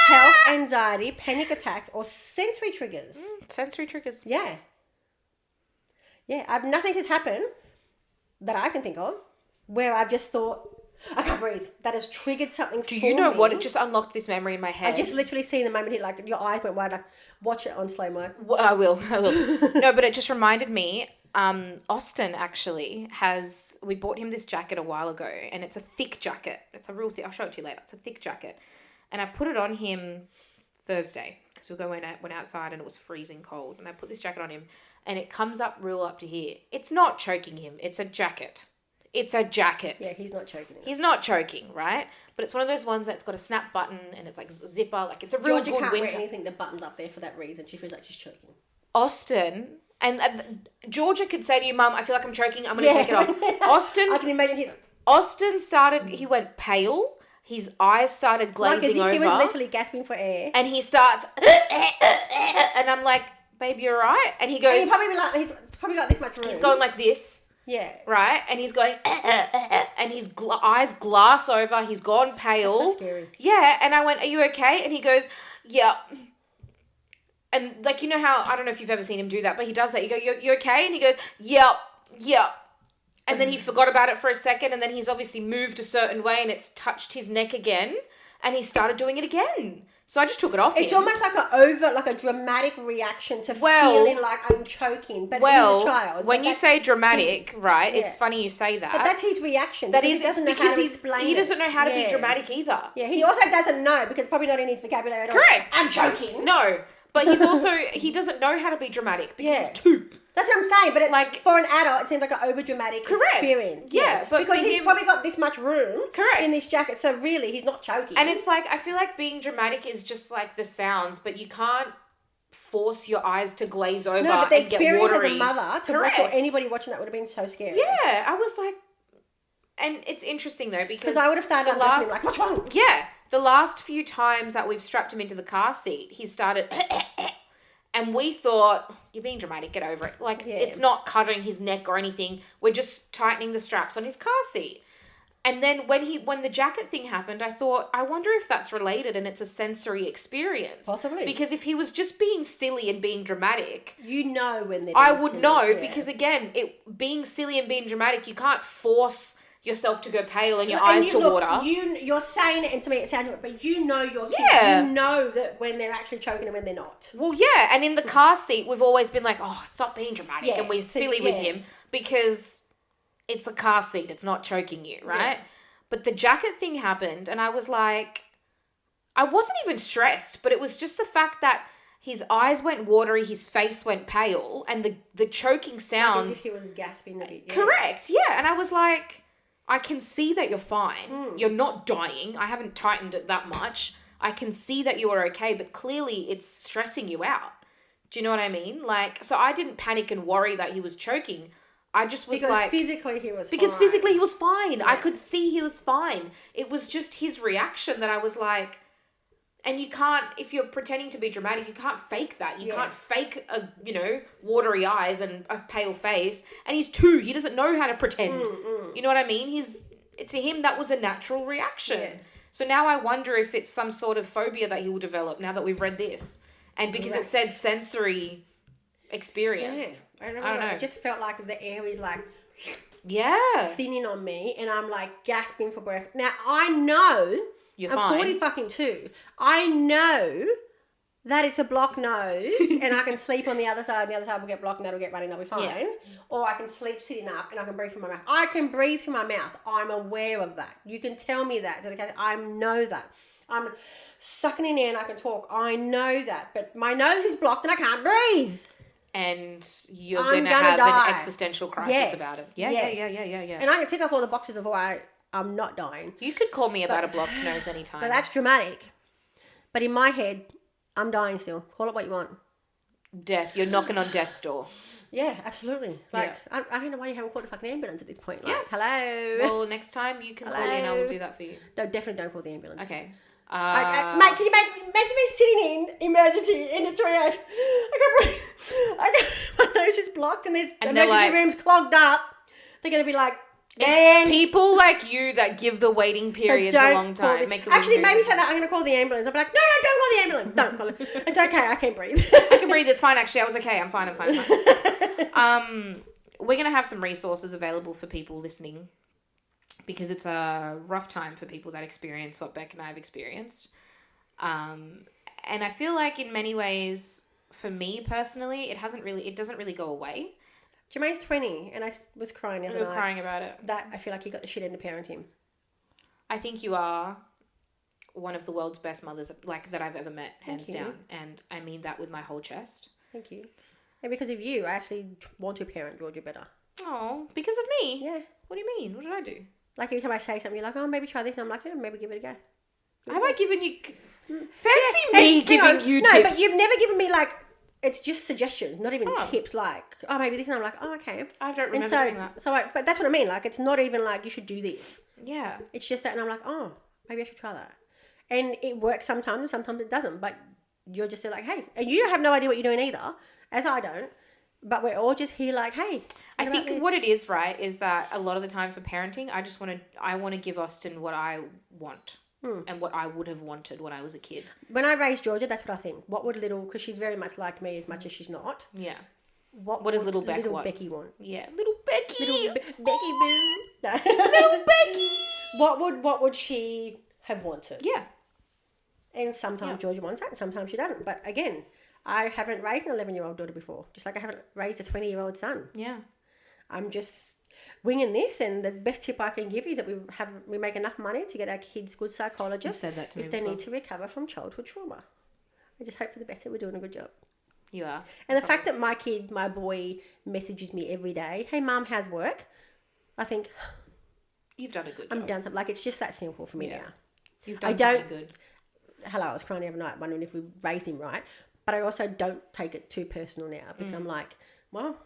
Health, anxiety, panic attacks, or sensory triggers. Sensory triggers. Yeah. Yeah, nothing has happened that I can think of where I've just thought, I can't breathe. That has triggered something for me. Do you know what? It just unlocked this memory in my head. I just literally seen the moment like your eyes went wide. Like, watch it on slow-mo. Well, I will. No, but it just reminded me, Austin actually we bought him this jacket a while ago and it's a thick jacket. It's a real thick, I'll show it to you later. It's a thick jacket. And I put it on him Thursday because went outside and it was freezing cold. And I put this jacket on him and it comes up to here. It's not choking him. It's a jacket. It's a jacket. Yeah, he's not choking. He's not choking, right? But it's one of those ones that's got a snap button and it's like zipper. Like it's a real Georgia good can't winter. wear anything that buttons up there for that reason. She feels like she's choking. Austin, and Georgia could say to you, Mum, I feel like I'm choking. I'm going to take it off. I can imagine Austin he went pale. His eyes started glazing over. He was literally gasping for air. And he starts, and I'm like, babe, you're right. And he goes, and he's probably got this much room. He's going like this. Yeah. Right? And he's going, and his eyes glass over. He's gone pale. That's so scary. Yeah. And I went, are you okay? And he goes, yeah. And like, you know how, I don't know if you've ever seen him do that, but he does that. You go, you okay? And he goes, yep. And then he forgot about it for a second, and then he's obviously moved a certain way, and it's touched his neck again, and he started doing it again. So I just took it off It's him. almost like a dramatic reaction to feeling like I'm choking, but he's a child. When you say dramatic, right, it's funny you say that. But that's his reaction. That is, he doesn't know how to explain he doesn't know how to it. be dramatic either. Yeah, he also doesn't know, because it's probably not in his vocabulary at all. Correct. I'm choking. No, but he doesn't know how to be dramatic because he's two. That's what I'm saying, but for an adult, it seems like an over-dramatic experience. Yeah, but because he's probably got this much room in this jacket, so really, he's not choking. And it's like, I feel like being dramatic is just like the sounds, but you can't force your eyes to glaze over and get watery. No, but the experience as a mother, to watch, or anybody watching that would have been so scary. Yeah, I was like, and it's interesting though, because I would have started like, what's wrong? Yeah, the last few times that we've strapped him into the car seat, he started... And we thought, you're being dramatic, get over it. Like, it's not cutting his neck or anything. We're just tightening the straps on his car seat. And then when the jacket thing happened, I thought, I wonder if that's related and it's a sensory experience. Possibly. Because if he was just being silly and being dramatic... You know when they're being I would silly, know, because again, being silly and being dramatic, you can't force yourself to go pale and your eyes to water. You're saying it, and to me it sounds, but you know your kids. Yeah. You know that when they're actually choking and when they're not. Well, yeah, and in the car seat, we've always been like, oh, stop being dramatic, and we're silly with him because it's a car seat, it's not choking you, right? Yeah. But the jacket thing happened, and I was like, I wasn't even stressed, but it was just the fact that his eyes went watery, his face went pale, and the choking sounds. As if he was gasping a bit. Yeah. Correct, yeah. And I was like, I can see that you're fine. You're not dying. I haven't tightened it that much. I can see that you are okay, but clearly it's stressing you out. Do you know what I mean? Like, so I didn't panic and worry that he was choking. I just was because physically he was because fine. physically he was fine. Yeah. I could see he was fine. It was just his reaction that I was like, and you can't, if you're pretending to be dramatic, you can't fake that. You can't fake watery eyes and a pale face. And he's 2. He doesn't know how to pretend. You know what I mean? To him, that was a natural reaction. Yeah. So now I wonder if it's some sort of phobia that he will develop now that we've read this. And because it says sensory experience. Yeah. I don't know. It just felt like the air is like thinning on me and I'm like gasping for breath. Now I know you're I'm fine. 40 fucking 2. I know that it's a blocked nose and I can sleep on the other side. The other side will get blocked and that'll get running. I'll be fine. Yeah. Or I can sleep sitting up and I can breathe through my mouth. I can breathe through my mouth. I'm aware of that. You can tell me that. I know that. I'm sucking in air and I can talk. I know that. But my nose is blocked and I can't breathe. And you're going to have an existential crisis about it. Yeah. And I can tick off all the boxes of why I'm not dying. You could call me about a blocked nose anytime. But that's dramatic. But in my head, I'm dying still. Call it what you want. Death. You're knocking on death's door. Yeah, absolutely. Like, I don't know why you haven't called the fucking ambulance at this point. Like, hello. Well, next time you can call me and I will do that for you. No, definitely don't call the ambulance. Okay. Mate, can you imagine me sitting in emergency in a triage? My nose is blocked and there's emergency rooms clogged up. They're going to be like, it's people like you that give the waiting periods a long time. Actually, maybe say that I'm going to call the ambulance. I'll be like, no, don't call the ambulance. Don't call it. It's okay. I can breathe. I can breathe. It's fine. Actually, I was okay. I'm fine. We're going to have some resources available for people listening because it's a rough time for people that experience what Bec and I have experienced. And I feel like in many ways, for me personally, it doesn't really go away. Jermaine's 20 and I was crying the other night. You were crying about it. That I feel like you got the shit end of parenting. I think you are one of the world's best mothers that I've ever met, hands down. And I mean that with my whole chest. Thank you. And because of you, I actually want to parent Georgia better. Oh, because of me? Yeah. What do you mean? What did I do? Like every time I say something, you're like, oh, maybe try this. And I'm like, maybe give it a go. Have I given you... Fancy me giving you tips. No, but you've never given me like... It's just suggestions, not even tips. Like, oh, maybe this, and I'm like, oh, okay. I don't remember doing that. But that's what I mean. Like, it's not even like you should do this. Yeah. It's just that, and I'm like, oh, maybe I should try that. And it works sometimes, and sometimes it doesn't. But you're just like, hey, and you have no idea what you're doing either, as I don't. But we're all just here, like, hey. I think what it is, right, is that a lot of the time for parenting, I want to give Austin what I want. And what I would have wanted when I was a kid. When I raised Georgia, that's what I think. What would because she's very much like me as much as she's not. Yeah. What does little Bec want? Becky want? Yeah, little Becky. Little Becky boo. No. Little Becky. What would she have wanted? Yeah. And sometimes Georgia wants that and sometimes she doesn't. But again, I haven't raised an 11-year-old daughter before. Just like I haven't raised a 20-year-old son. Yeah. I'm just winging this, and the best tip I can give is that we make enough money to get our kids good psychologists. You've said that to me if they need to recover from childhood trauma. I just hope for the best that we're doing a good job. You are. And the fact that my boy messages me every day, hey mum, how's work? I think you've done a good job. I'm done something. Like, it's just that simple for me now. You've done something good. Hello, I was crying every night wondering if we raised him right, but I also don't take it too personal now because I'm like, well,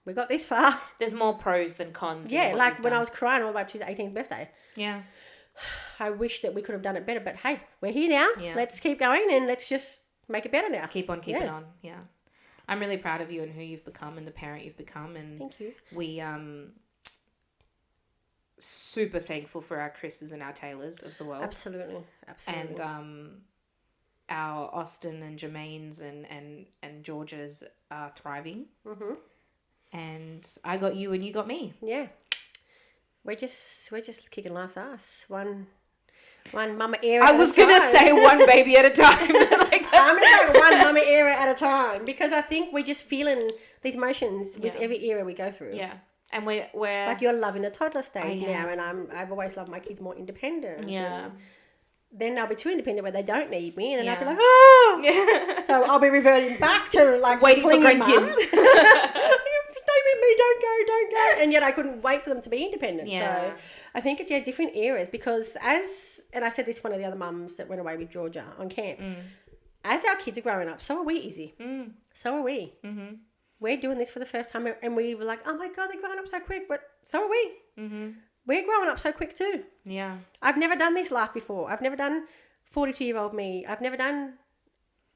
we got this far. There's more pros than cons. Yeah, like when I was crying all the way up to his 18th birthday. Yeah. I wish that we could have done it better, but hey, we're here now. Yeah. Let's keep going and let's just make it better now. Let's keep on keeping on. Yeah. I'm really proud of you and who you've become and the parent you've become. And thank you. We super thankful for our Chris's and our Taylors of the world. Absolutely. And our Austin and Jermaine's and Georgia's are thriving. Mm-hmm. And I got you and you got me. Yeah. We're just kicking life's ass. One mama era I was going to say one baby at a time. I'm going to say one mama era at a time because I think we're just feeling these emotions with every era we go through. Yeah. And we're like you're loving the toddler stage now, and I've always loved my kids more independent. Yeah. then they'll be too independent where they don't need me, and then I'll be Yeah. like, oh. So I'll be reverting back to like Waiting for clinging grandkids. Don't with me, don't go. And yet I couldn't wait for them to be independent. Yeah. So I think it's different eras because and I said this to one of the other mums that went away with Georgia on camp, as our kids are growing up, so are we, Izzy. So are we. Mm-hmm. We're doing this for the first time, and we were like, oh my God, they're growing up so quick, but so are we. Mm-hmm. We're growing up so quick too. Yeah. I've never done this life before. I've never done 42-year-old me. I've never done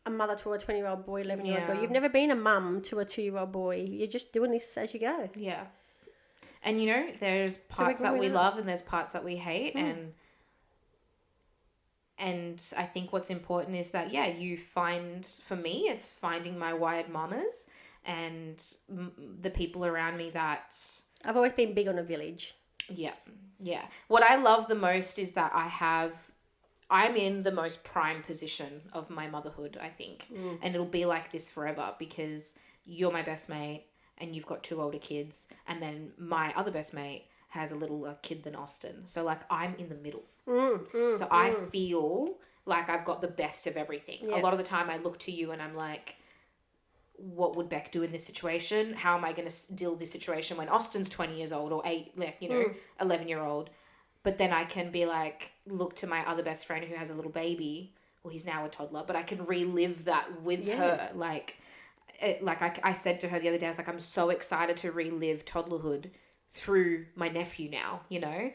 a mother to a 20-year-old boy, 11-year-old girl. You've never been a mum to a 2-year-old boy. You're just doing this as you go. Yeah. And, you know, there's parts that we love and there's parts that we hate. And I think what's important is that, you find, for me, it's finding my wired mamas and the people around me that... I've always been big on a village. Yeah. What I love the most is that I'm in the most prime position of my motherhood, I think. And it'll be like this forever because you're my best mate and you've got 2 older kids. And then my other best mate has a little kid than Austin. So, like, I'm in the middle. So I feel like I've got the best of everything. Yeah. A lot of the time I look to you and I'm like, what would Bec do in this situation? How am I going to deal with this situation when Austin's 20 years old or 11-year-old? But then I can be like, look to my other best friend who has a little baby. Well, he's now a toddler, but I can relive that with her. Like I said to her the other day, I was like, I'm so excited to relive toddlerhood through my nephew now, you know?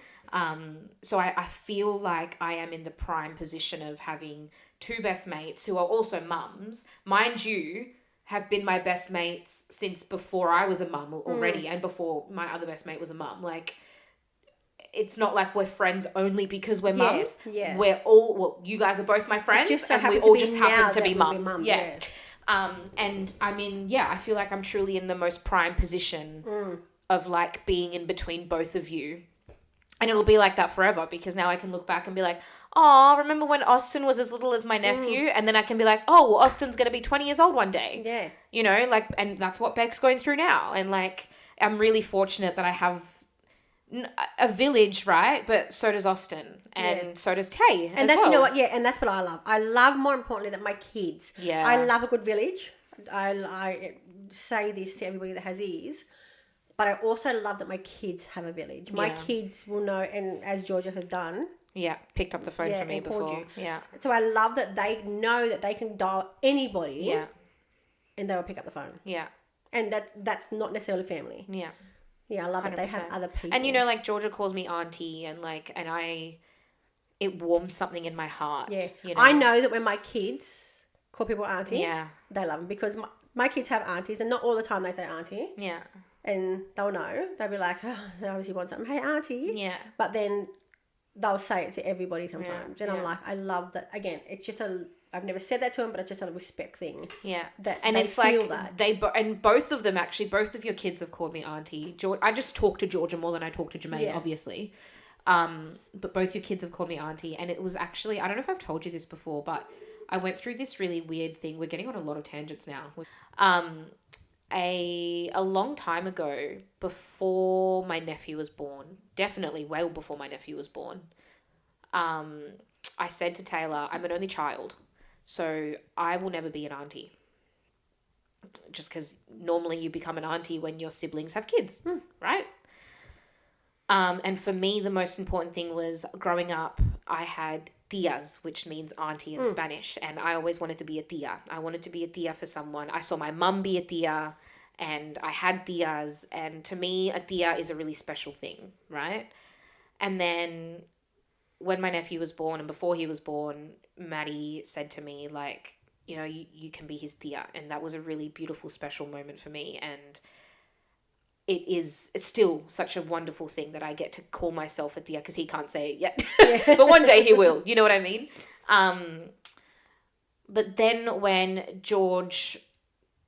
So I feel like I am in the prime position of having 2 best mates who are also mums. Mind you, have been my best mates since before I was a mum already and before my other best mate was a mum. Like, it's not like we're friends only because we're mums. Yeah. We're all, you guys are both my friends and we all just happen to be mums. Yeah. And I mean, I feel like I'm truly in the most prime position of like being in between both of you. And it'll be like that forever because now I can look back and be like, oh, remember when Austin was as little as my nephew? And then I can be like, oh, well, Austin's going to be 20 years old one day. Yeah. You know, like, and that's what Bec's going through now. And like, I'm really fortunate that I have a village, right? But so does Austin and so does Tay and as well. You know what? Yeah, and that's what I love. I love, more importantly, that my kids. Yeah. I love a good village. I say this to everybody that has ears. But I also love that my kids have a village. My kids will know, and as Georgia has done. Yeah, picked up the phone for me before. You. Yeah. So I love that they know that they can dial anybody. Yeah. And they will pick up the phone. Yeah. And that's not necessarily family. Yeah. Yeah, I love 100%. That they have other people. And, you know, like, Georgia calls me auntie and, like, it warms something in my heart. Yeah. You know? I know that when my kids call people auntie, they love them because my kids have aunties and not all the time they say auntie. Yeah. And they'll know. They'll be like, oh, they obviously want something. Hey, auntie. Yeah. But then they'll say it to everybody sometimes. Yeah. And I'm like, I love that. Again, it's just I've never said that to them, but it's just a respect thing. Yeah. That and they it's feel like, that. And both of them, actually, both of your kids have called me auntie. I just talk to Georgia more than I talk to Jermaine, obviously. But both your kids have called me auntie. And it was actually, I don't know if I've told you this before, but I went through this really weird thing. We're getting on a lot of tangents now. A long time ago, before my nephew was born, definitely well before my nephew was born, I said to Taylor, I'm an only child, so I will never be an auntie. Just because normally you become an auntie when your siblings have kids, right? And for me, the most important thing was growing up, I had tias, which means auntie in Spanish. And I always wanted to be a tia. I wanted to be a tia for someone. I saw my mum be a tia and I had tias. And to me, a tia is a really special thing, right? And then when my nephew was born and before he was born, Maddie said to me, like, you know, you can be his tia. And that was a really beautiful, special moment for me. And it's still such a wonderful thing that I get to call myself a tia because he can't say it yet. But one day he will. You know what I mean? But then when George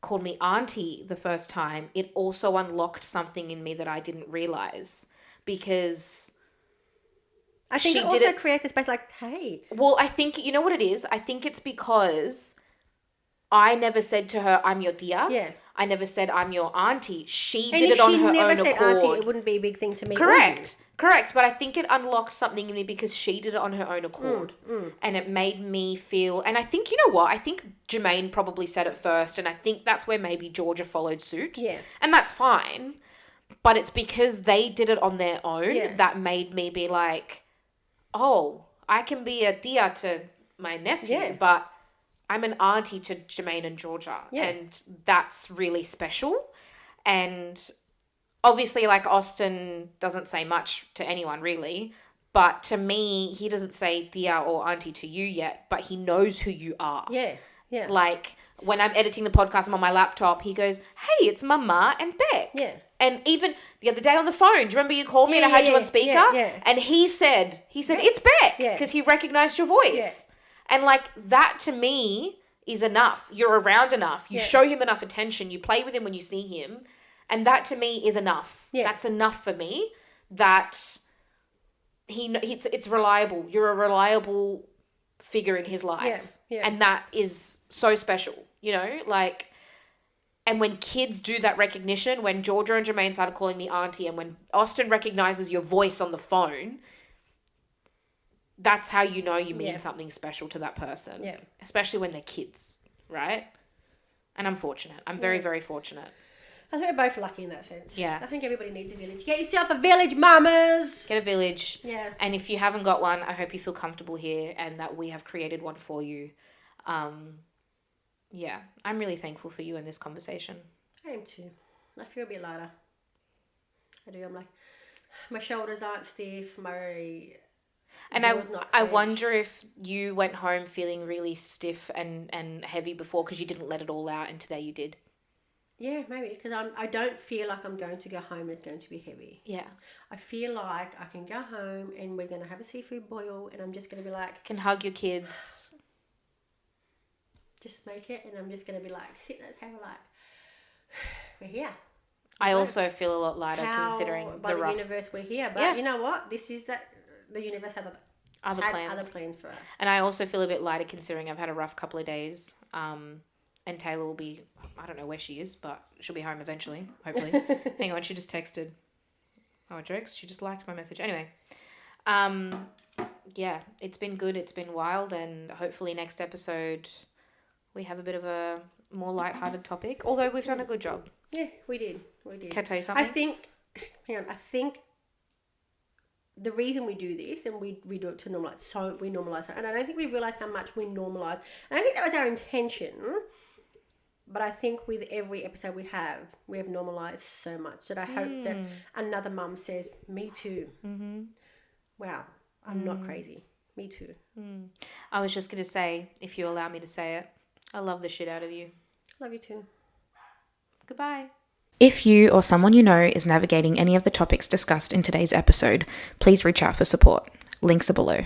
called me auntie the first time, it also unlocked something in me that I didn't realize because I think it also creates a space like, hey. Well, I think, you know what it is? I think it's because I never said to her, I'm your tia. Yeah. I never said, I'm your auntie. She And did if it on she her never own said accord. auntie, it wouldn't be a big thing to me. Correct. But I think it unlocked something in me because she did it on her own accord. And it made me feel... And I think, you know what? I think Jermaine probably said it first. And I think that's where maybe Georgia followed suit. Yeah. And that's fine. But it's because they did it on their own that made me be like, oh, I can be a tia to my nephew, but I'm an auntie to Jermaine and Georgia. Yeah. And that's really special. And obviously, like, Austin doesn't say much to anyone, really. But to me, he doesn't say tia or auntie to you yet, but he knows who you are. Yeah. Yeah. Like, when I'm editing the podcast, I'm on my laptop, he goes, hey, it's Mama and Bec. Yeah. And even the other day on the phone, do you remember you called me and I had you on speaker? Yeah. And he said, it's Bec, because he recognized your voice. And, like, that to me is enough. You're around enough. You show him enough attention. You play with him when you see him. And that to me is enough. Yeah. That's enough for me. That it's reliable. You're a reliable figure in his life. Yeah. Yeah. And that is so special, you know? Like, and when kids do that recognition, when Georgia and Jermaine started calling me auntie, and when Austin recognizes your voice on the phone, that's how you know you mean something special to that person. Yeah. Especially when they're kids, right? And I'm fortunate. I'm very, very fortunate. I think we're both lucky in that sense. Yeah. I think everybody needs a village. Get yourself a village, mamas. Get a village. Yeah. And if you haven't got one, I hope you feel comfortable here and that we have created one for you. Yeah. I'm really thankful for you in this conversation. I am too. I feel a bit lighter. I do. I'm like, my shoulders aren't stiff. And I wonder if you went home feeling really stiff and heavy before because you didn't let it all out, and today you did. Yeah, maybe, because I don't feel like I'm going to go home and it's going to be heavy. Yeah. I feel like I can go home and we're going to have a seafood boil and I'm just going to be like... Can hug your kids. Just make it, and I'm just going to be like, let's have a like... We're here. I also feel a lot lighter considering by the universe we're here. But you know what? This is that... The universe had other plans for us. And I also feel a bit lighter considering I've had a rough couple of days. And Taylor will be, I don't know where she is, but she'll be home eventually, hopefully. Hang on, she just texted. Oh, jokes. She just liked my message. Anyway, yeah, it's been good. It's been wild. And hopefully next episode we have a bit of a more lighthearted topic. Although we've done a good job. Yeah, we did. Can I tell you something? I think the reason we do this, and we do it to normalise, so we normalise it, and I don't think we realise how much we normalise. And I think that was our intention, but I think with every episode we have normalised so much that I hope that another mum says, me too. Mm-hmm. Wow, I'm not crazy. Me too. I was just going to say, if you allow me to say it, I love the shit out of you. Love you too. Goodbye. If you or someone you know is navigating any of the topics discussed in today's episode, please reach out for support. Links are below.